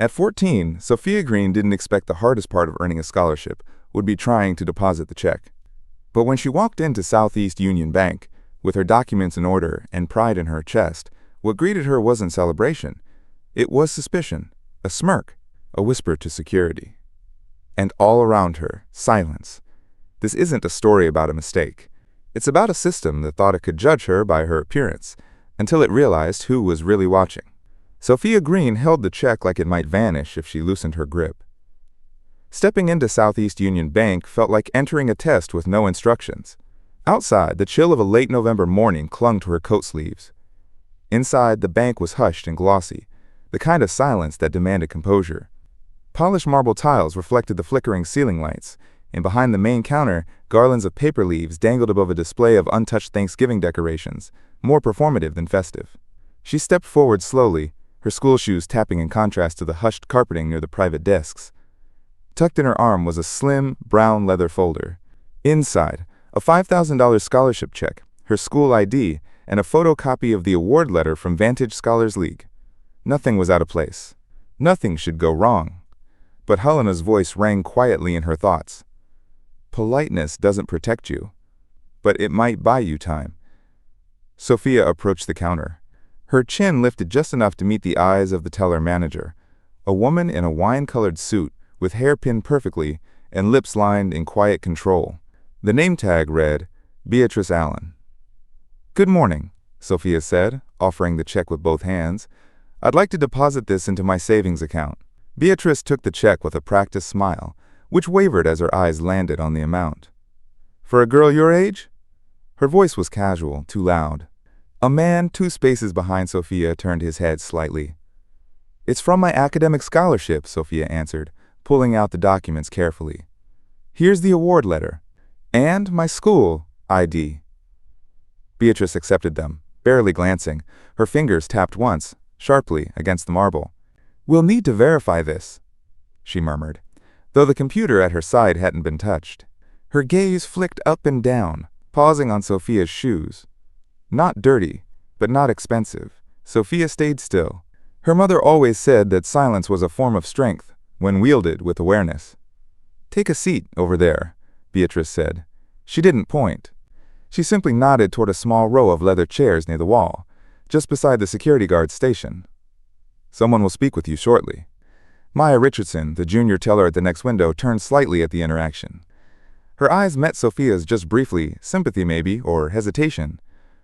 At 14, Sofia Greene didn't expect the hardest part of earning a scholarship would be trying to deposit the check. But when she walked into Southeast Union Bank, with her documents in order and pride in her chest, what greeted her wasn't celebration. It was suspicion, a smirk, a whisper to security. And all around her, silence. This isn't a story about a mistake. It's about a system that thought it could judge her by her appearance, until it realized who was really watching. Sofia Greene held the check like it might vanish if she loosened her grip. Stepping into Southeast Union Bank felt like entering a test with no instructions. Outside, the chill of a late November morning clung to her coat sleeves. Inside, the bank was hushed and glossy, the kind of silence that demanded composure. Polished marble tiles reflected the flickering ceiling lights, and behind the main counter, garlands of paper leaves dangled above a display of untouched Thanksgiving decorations, more performative than festive. She stepped forward slowly, her school shoes tapping in contrast to the hushed carpeting near the private desks. Tucked in her arm was a slim, brown leather folder. Inside, a $5,000 scholarship check, her school ID, and a photocopy of the award letter from Vantage Scholars League. Nothing was out of place. Nothing should go wrong. But Helena's voice rang quietly in her thoughts. Politeness doesn't protect you, but it might buy you time. Sofia approached the counter. Her chin lifted just enough to meet the eyes of the teller manager, a woman in a wine-colored suit with hair pinned perfectly and lips lined in quiet control. The name tag read, Beatrice Allen. Good morning, Sofia said, offering the check with both hands. I'd like to deposit this into my savings account. Beatrice took the check with a practiced smile, which wavered as her eyes landed on the amount. For a girl your age? Her voice was casual, too loud. A man 2 spaces behind Sofia turned his head slightly. It's from my academic scholarship, Sofia answered, pulling out the documents carefully. Here's the award letter. And my school ID. Beatrice accepted them, barely glancing. Her fingers tapped once, sharply, against the marble. We'll need to verify this, she murmured, though the computer at her side hadn't been touched. Her gaze flicked up and down, pausing on Sofia's shoes. Not dirty, but not expensive. Sofia stayed still. Her mother always said that silence was a form of strength, when wielded with awareness. Take a seat over there, Beatrice said. She didn't point. She simply nodded toward a small row of leather chairs near the wall, just beside the security guard's station. Someone will speak with you shortly. Maya Richardson, the junior teller at the next window, turned slightly at the interaction. Her eyes met Sofia's just briefly, sympathy maybe, or hesitation,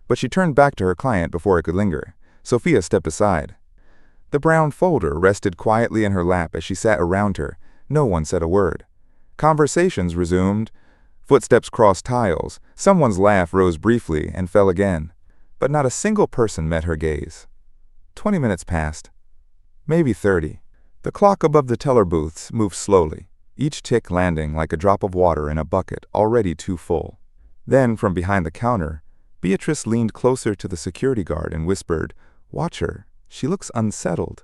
but she turned back to her client before it could linger. Sofia stepped aside. The brown folder rested quietly in her lap as she sat around her. No one said a word. Conversations resumed. Footsteps crossed tiles. Someone's laugh rose briefly and fell again. But not a single person met her gaze. 20 minutes passed. Maybe 30. The clock above the teller booths moved slowly, each tick landing like a drop of water in a bucket already too full. Then, from behind the counter, Beatrice leaned closer to the security guard and whispered, "Watch her. She looks unsettled."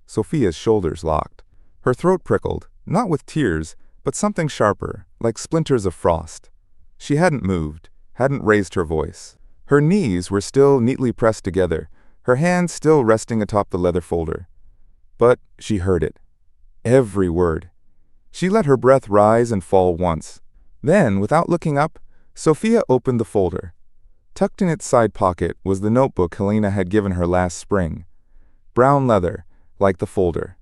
Sofia's shoulders locked. Her throat prickled, not with tears, but something sharper, like splinters of frost. She hadn't moved, hadn't raised her voice. Her knees were still neatly pressed together, her hands still resting atop the leather folder. But she heard it. Every word. She let her breath rise and fall once. Then, without looking up, Sofia opened the folder. Tucked in its side pocket was the notebook Helena had given her last spring. Brown leather, like the folder.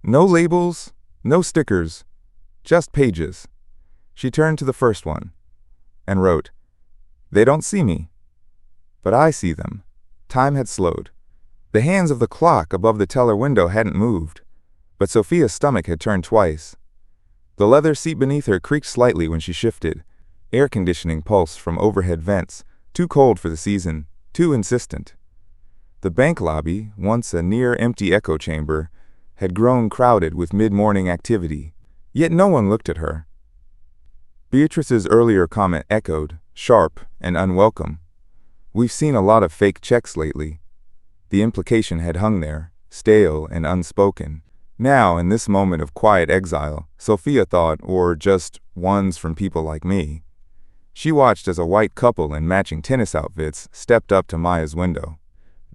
No labels, no stickers, just pages. She turned to the first one and wrote, "They don't see me, but I see them." Time had slowed. The hands of the clock above the teller window hadn't moved, but Sofia's stomach had turned twice. The leather seat beneath her creaked slightly when she shifted. Air conditioning pulsed from overhead vents, too cold for the season, too insistent. The bank lobby, once a near-empty echo chamber, had grown crowded with mid-morning activity, yet no one looked at her. Beatrice's earlier comment echoed, sharp and unwelcome. "We've seen a lot of fake checks lately." The implication had hung there, stale and unspoken. Now, in this moment of quiet exile, Sofia thought, or just ones from people like me. She watched as a white couple in matching tennis outfits stepped up to Maya's window.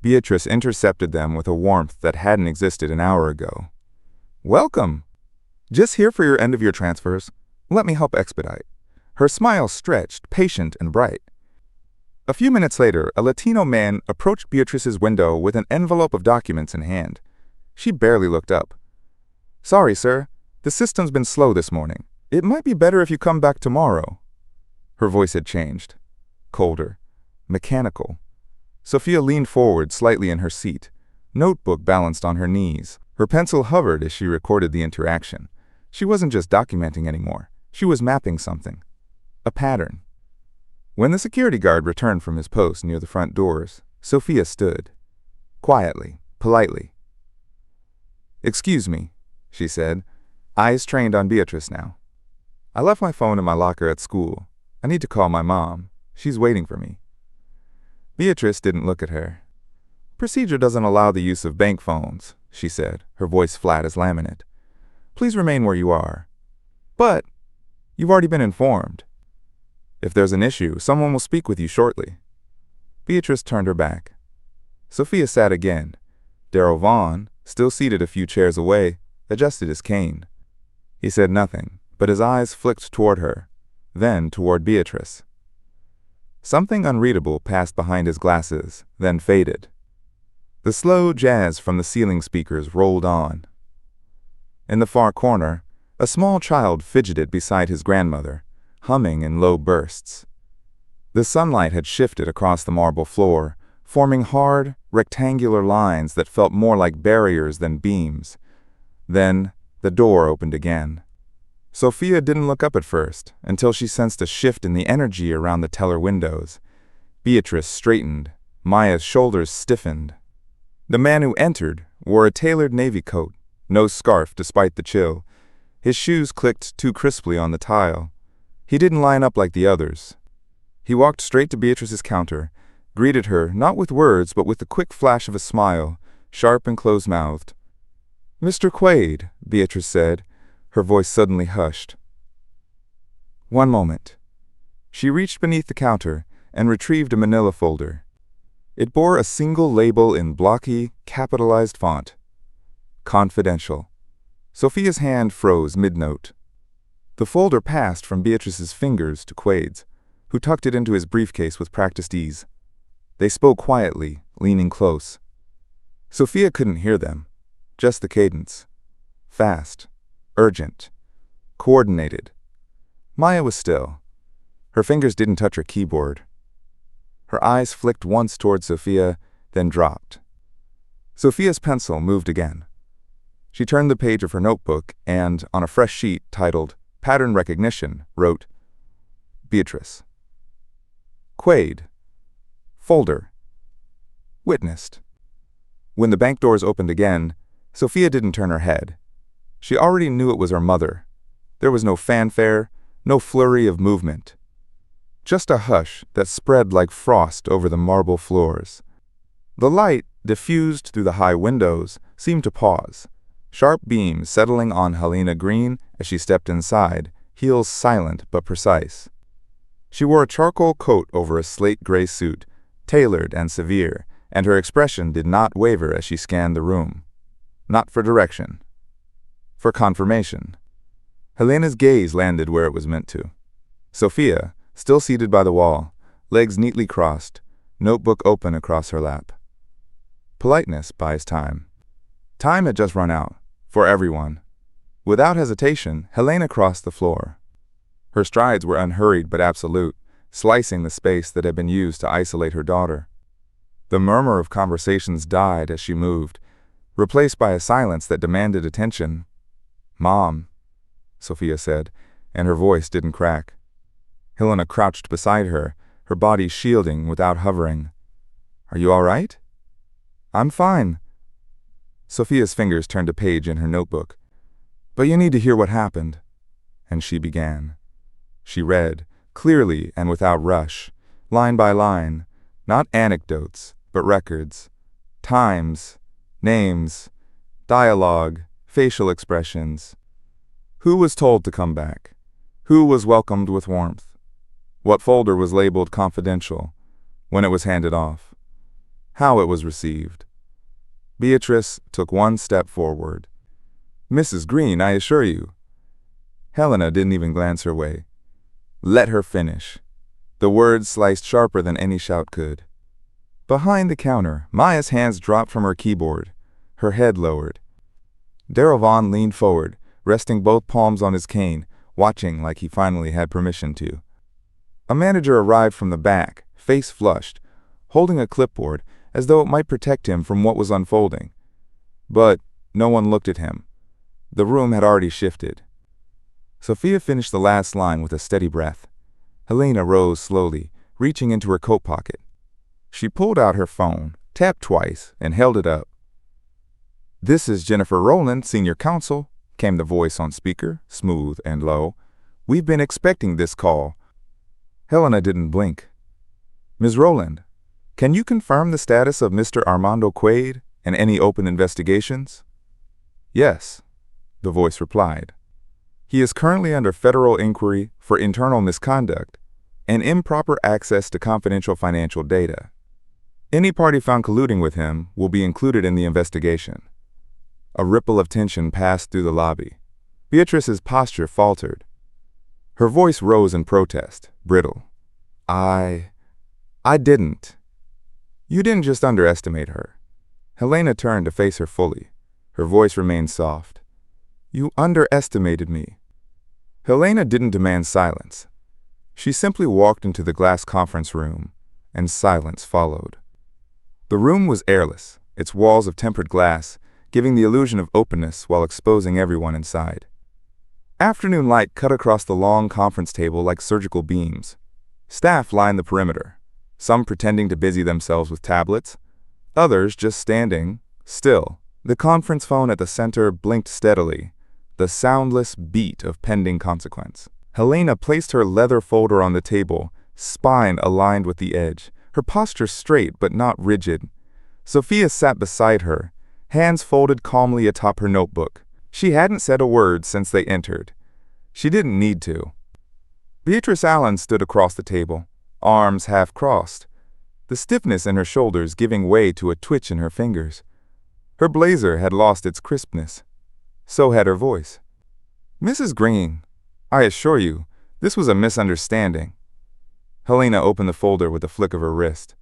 Beatrice intercepted them with a warmth that hadn't existed an hour ago. Welcome! Just here for your end-of-year transfers. Let me help expedite. Her smile stretched, patient and bright. A few minutes later, a Latino man approached Beatrice's window with an envelope of documents in hand. She barely looked up. Sorry, sir. The system's been slow this morning. It might be better if you come back tomorrow. Her voice had changed. Colder. Mechanical. Sophia leaned forward slightly in her seat, notebook balanced on her knees. Her pencil hovered as she recorded the interaction. She wasn't just documenting anymore. She was mapping something. A pattern. When the security guard returned from his post near the front doors, Sophia stood. Quietly, politely. Excuse me, she said, eyes trained on Beatrice now. I left my phone in my locker at school. I need to call my mom. She's waiting for me. Beatrice didn't look at her. Procedure doesn't allow the use of bank phones, she said, her voice flat as laminate. Please remain where you are. But you've already been informed. If there's an issue, someone will speak with you shortly. Beatrice turned her back. Sophia sat again. Darrell Vaughn, still seated a few chairs away, adjusted his cane. He said nothing, but his eyes flicked toward her, then toward Beatrice. Something unreadable passed behind his glasses, then faded. The slow jazz from the ceiling speakers rolled on. In the far corner, a small child fidgeted beside his grandmother, humming in low bursts. The sunlight had shifted across the marble floor, forming hard, rectangular lines that felt more like barriers than beams. Then, the door opened again. Sophia didn't look up at first, until she sensed a shift in the energy around the teller windows. Beatrice straightened. Maya's shoulders stiffened. The man who entered wore a tailored navy coat, no scarf despite the chill. His shoes clicked too crisply on the tile. He didn't line up like the others. He walked straight to Beatrice's counter, greeted her not with words but with the quick flash of a smile, sharp and close-mouthed. "Mr. Quaid," Beatrice said, her voice suddenly hushed. "One moment." She reached beneath the counter and retrieved a manila folder. It bore a single label in blocky, capitalized font. Confidential. Sophia's hand froze mid-note. The folder passed from Beatrice's fingers to Quaid's, who tucked it into his briefcase with practiced ease. They spoke quietly, leaning close. Sophia couldn't hear them, just the cadence. Fast, urgent, coordinated. Maya was still. Her fingers didn't touch her keyboard. Her eyes flicked once toward Sophia, then dropped. Sophia's pencil moved again. She turned the page of her notebook and, on a fresh sheet titled Pattern Recognition, wrote, Beatrice. Quaid. Folder. Witnessed. When the bank doors opened again, Sophia didn't turn her head. She already knew it was her mother. There was no fanfare, no flurry of movement. Just a hush that spread like frost over the marble floors. The light, diffused through the high windows, seemed to pause, sharp beams settling on Sofia Greene as she stepped inside, heels silent but precise. She wore a charcoal coat over a slate-gray suit, tailored and severe, and her expression did not waver as she scanned the room. Not for direction. For confirmation. Helena's gaze landed where it was meant to. Sophia, still seated by the wall, legs neatly crossed, notebook open across her lap. Politeness buys time. Time had just run out, for everyone. Without hesitation, Helena crossed the floor. Her strides were unhurried but absolute, slicing the space that had been used to isolate her daughter. The murmur of conversations died as she moved, replaced by a silence that demanded attention. "Mom," Sophia said, and her voice didn't crack. Helena crouched beside her, her body shielding without hovering. "Are you all right?" "I'm fine." Sophia's fingers turned a page in her notebook. "But you need to hear what happened." And she began. She read, clearly and without rush, line by line, not anecdotes, but records. Times, names, dialogue, facial expressions. Who was told to come back? Who was welcomed with warmth? What folder was labeled confidential? When it was handed off? How it was received? Beatrice took one step forward. Mrs. Greene, I assure you. Helena didn't even glance her way. Let her finish. The words sliced sharper than any shout could. Behind the counter, Maya's hands dropped from her keyboard, her head lowered. Darrell Vaughn leaned forward, resting both palms on his cane, watching like he finally had permission to. A manager arrived from the back, face flushed, holding a clipboard as though it might protect him from what was unfolding. But no one looked at him. The room had already shifted. Sofia finished the last line with a steady breath. Helena rose slowly, reaching into her coat pocket. She pulled out her phone, tapped twice, and held it up. "This is Jennifer Rowland, senior counsel," came the voice on speaker, smooth and low. "We've been expecting this call." Helena didn't blink. "Ms. Rowland, can you confirm the status of Mr. Armando Quaid and any open investigations?" "Yes," the voice replied. "He is currently under federal inquiry for internal misconduct and improper access to confidential financial data. Any party found colluding with him will be included in the investigation." A ripple of tension passed through the lobby. Beatrice's posture faltered. Her voice rose in protest, brittle. I didn't." "You didn't just underestimate her." Helena turned to face her fully. Her voice remained soft. "You underestimated me." Helena didn't demand silence. She simply walked into the glass conference room, and silence followed. The room was airless, its walls of tempered glass, giving the illusion of openness while exposing everyone inside. Afternoon light cut across the long conference table like surgical beams. Staff lined the perimeter, some pretending to busy themselves with tablets, others just standing, still. The conference phone at the center blinked steadily, the soundless beat of pending consequence. Helena placed her leather folder on the table, spine aligned with the edge, her posture straight but not rigid. Sofia sat beside her, hands folded calmly atop her notebook. She hadn't said a word since they entered. She didn't need to. Beatrice Allen stood across the table, arms half crossed, the stiffness in her shoulders giving way to a twitch in her fingers. Her blazer had lost its crispness. So had her voice. "Mrs. Greene, I assure you, this was a misunderstanding." Helena opened the folder with a flick of her wrist.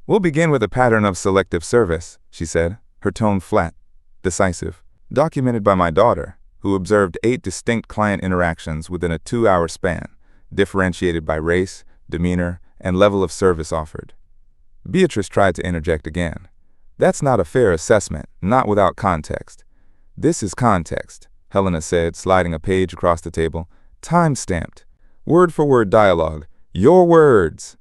"We'll begin with a pattern of selective service," she said, her tone flat, decisive. "Documented by my daughter, who observed 8 distinct client interactions within a 2-hour span, differentiated by race, demeanor, and level of service offered." Beatrice tried to interject again. "That's not a fair assessment, not without context." "This is context," Helena said, sliding a page across the table. "Time-stamped. Word-for-word dialogue. Your words."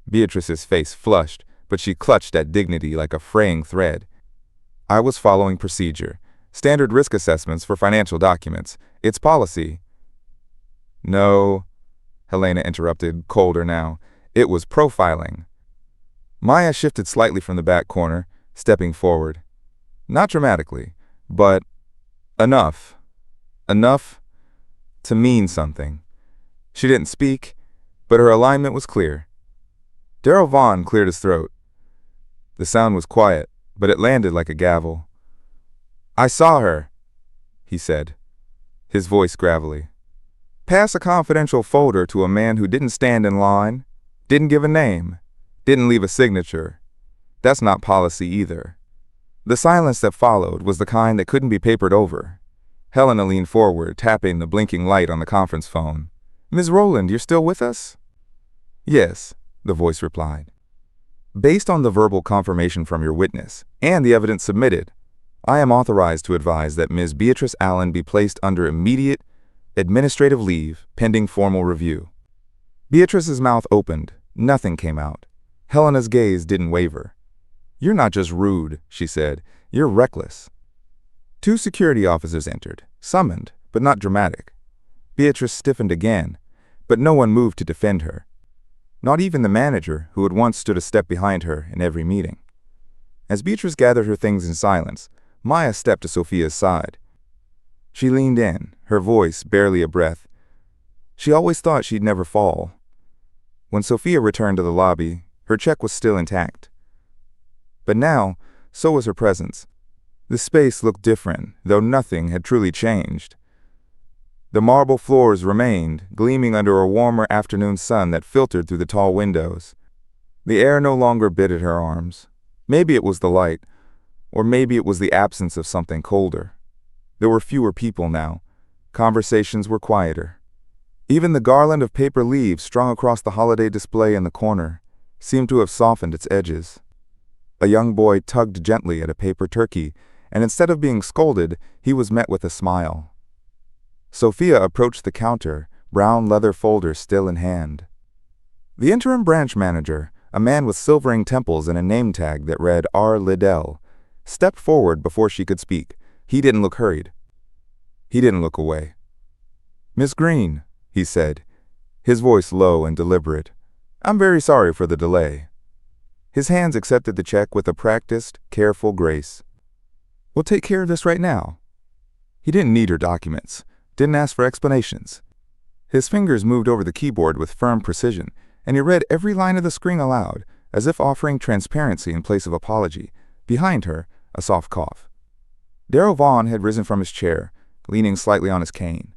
Beatrice's face flushed, but she clutched at dignity like a fraying thread. "I was following procedure. Standard risk assessments for financial documents. It's policy." "No," Helena interrupted, colder now. "It was profiling." Maya shifted slightly from the back corner, stepping forward. Not dramatically, but enough. Enough to mean something. She didn't speak, but her alignment was clear. Darrell Vaughn cleared his throat. The sound was quiet, but it landed like a gavel. "I saw her," he said, his voice gravelly. "Pass a confidential folder to a man who didn't stand in line, didn't give a name, didn't leave a signature. That's not policy either." The silence that followed was the kind that couldn't be papered over. Helena leaned forward, tapping the blinking light on the conference phone. "Ms. Rowland, you're still with us?" "Yes," the voice replied. "Based on the verbal confirmation from your witness and the evidence submitted, I am authorized to advise that Ms. Beatrice Allen be placed under immediate administrative leave pending formal review." Beatrice's mouth opened. Nothing came out. Helena's gaze didn't waver. "You're not just rude," she said. "You're reckless." 2 security officers entered, summoned, but not dramatic. Beatrice stiffened again, but no one moved to defend her. Not even the manager, who had once stood a step behind her in every meeting. As Beatrice gathered her things in silence, Maya stepped to Sofia's side. She leaned in, her voice barely a breath. She always thought she'd never fall. When Sofia returned to the lobby, her check was still intact. But now, so was her presence. The space looked different, though nothing had truly changed. The marble floors remained, gleaming under a warmer afternoon sun that filtered through the tall windows. The air no longer bit at her arms. Maybe it was the light, or maybe it was the absence of something colder. There were fewer people now. Conversations were quieter. Even the garland of paper leaves strung across the holiday display in the corner seemed to have softened its edges. A young boy tugged gently at a paper turkey, and instead of being scolded, he was met with a smile. Sofia approached the counter, brown leather folders still in hand. The interim branch manager, a man with silvering temples and a name tag that read R. Liddell, stepped forward before she could speak. He didn't look hurried. He didn't look away. "Miss Greene," he said, his voice low and deliberate, "I'm very sorry for the delay." His hands accepted the check with a practiced, careful grace. "We'll take care of this right now." He didn't need her documents, didn't ask for explanations. His fingers moved over the keyboard with firm precision, and he read every line of the screen aloud, as if offering transparency in place of apology. Behind her, a soft cough. Darrell Vaughn had risen from his chair, leaning slightly on his cane.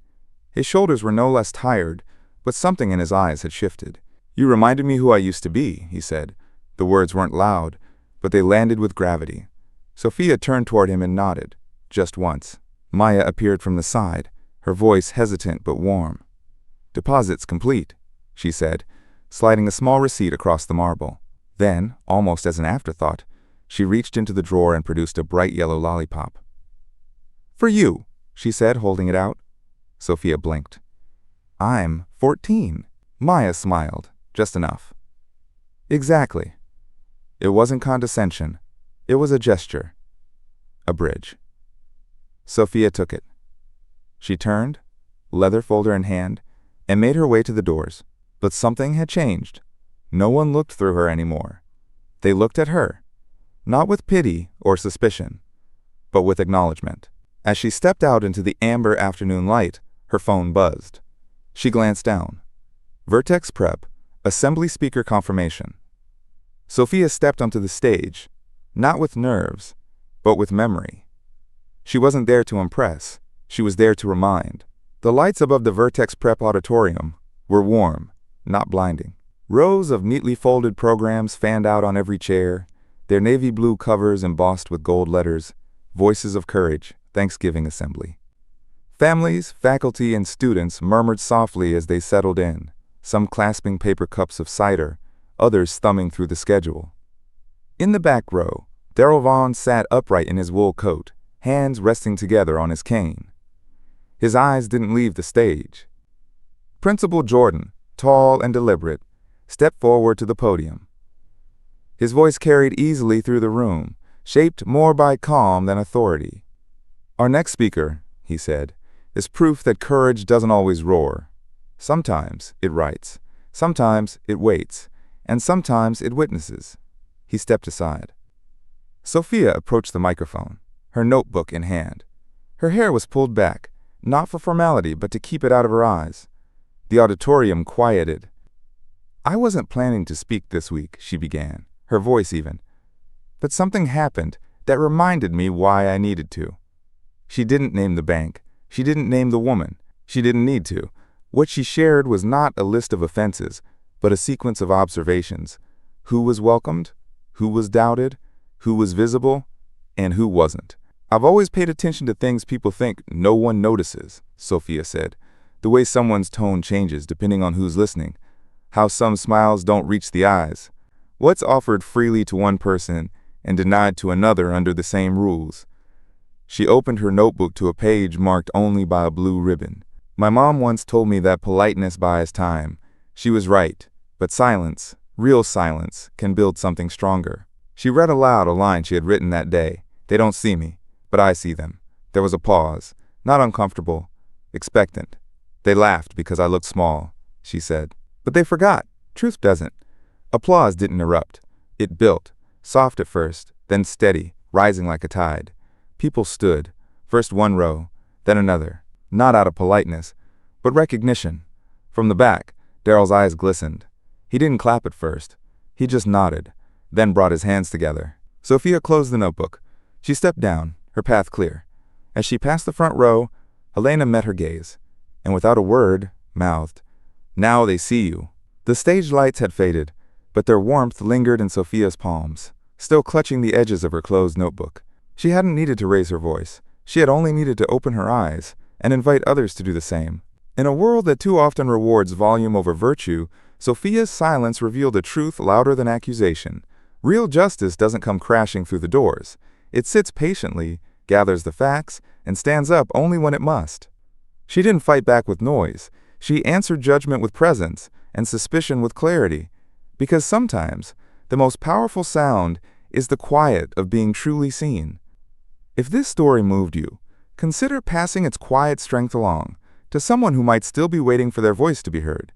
His shoulders were no less tired, but something in his eyes had shifted. "You reminded me who I used to be," he said. The words weren't loud, but they landed with gravity. Sofia turned toward him and nodded, just once. Maya appeared from the side, her voice hesitant but warm. "Deposit's complete," she said, sliding a small receipt across the marble. Then, almost as an afterthought, she reached into the drawer and produced a bright yellow lollipop. "For you," she said, holding it out. Sofia blinked. "I'm 14. Maya smiled, just enough. "Exactly." It wasn't condescension. It was a gesture. A bridge. Sofia took it. She turned, leather folder in hand, and made her way to the doors. But something had changed. No one looked through her anymore. They looked at her, not with pity or suspicion, but with acknowledgement. As she stepped out into the amber afternoon light, her phone buzzed. She glanced down. Vertex Prep, Assembly Speaker Confirmation. Sofia stepped onto the stage, not with nerves, but with memory. She wasn't there to impress. She was there to remind. The lights above the Vertex Prep auditorium were warm, not blinding. Rows of neatly folded programs fanned out on every chair, their navy blue covers embossed with gold letters, Voices of Courage, Thanksgiving Assembly. Families, faculty, and students murmured softly as they settled in, some clasping paper cups of cider, others thumbing through the schedule. In the back row, Darrell Vaughn sat upright in his wool coat, hands resting together on his cane. His eyes didn't leave the stage. Principal Jordan, tall and deliberate, stepped forward to the podium. His voice carried easily through the room, shaped more by calm than authority. "Our next speaker," he said, "is proof that courage doesn't always roar. Sometimes it writes, sometimes it waits, and sometimes it witnesses." He stepped aside. Sofia approached the microphone, her notebook in hand. Her hair was pulled back, not for formality, but to keep it out of her eyes. The auditorium quieted. "I wasn't planning to speak this week," she began, her voice even. "But something happened that reminded me why I needed to." She didn't name the bank. She didn't name the woman. She didn't need to. What she shared was not a list of offenses, but a sequence of observations. Who was welcomed? Who was doubted? Who was visible? And who wasn't? "I've always paid attention to things people think no one notices," Sofia said. "The way someone's tone changes depending on who's listening. How some smiles don't reach the eyes. What's offered freely to one person and denied to another under the same rules." She opened her notebook to a page marked only by a blue ribbon. "My mom once told me that politeness buys time. She was right, but silence, real silence, can build something stronger." She read aloud a line she had written that day. "They don't see me, but I see them." There was a pause, not uncomfortable, expectant. "They laughed because I looked small," she said. "But they forgot. Truth doesn't." Applause didn't erupt. It built, soft at first, then steady, rising like a tide. People stood, first one row, then another, not out of politeness, but recognition. From the back, Darrell's eyes glistened. He didn't clap at first. He just nodded, then brought his hands together. Sofia closed the notebook. She stepped down, her path clear. As she passed the front row, Helena met her gaze, and without a word, mouthed, "Now they see you." The stage lights had faded, but their warmth lingered in Sofia's palms, still clutching the edges of her closed notebook. She hadn't needed to raise her voice. She had only needed to open her eyes and invite others to do the same. In a world that too often rewards volume over virtue, Sofia's silence revealed a truth louder than accusation. Real justice doesn't come crashing through the doors. It sits patiently, gathers the facts, and stands up only when it must. She didn't fight back with noise. She answered judgment with presence and suspicion with clarity. Because sometimes, the most powerful sound is the quiet of being truly seen. If this story moved you, consider passing its quiet strength along to someone who might still be waiting for their voice to be heard.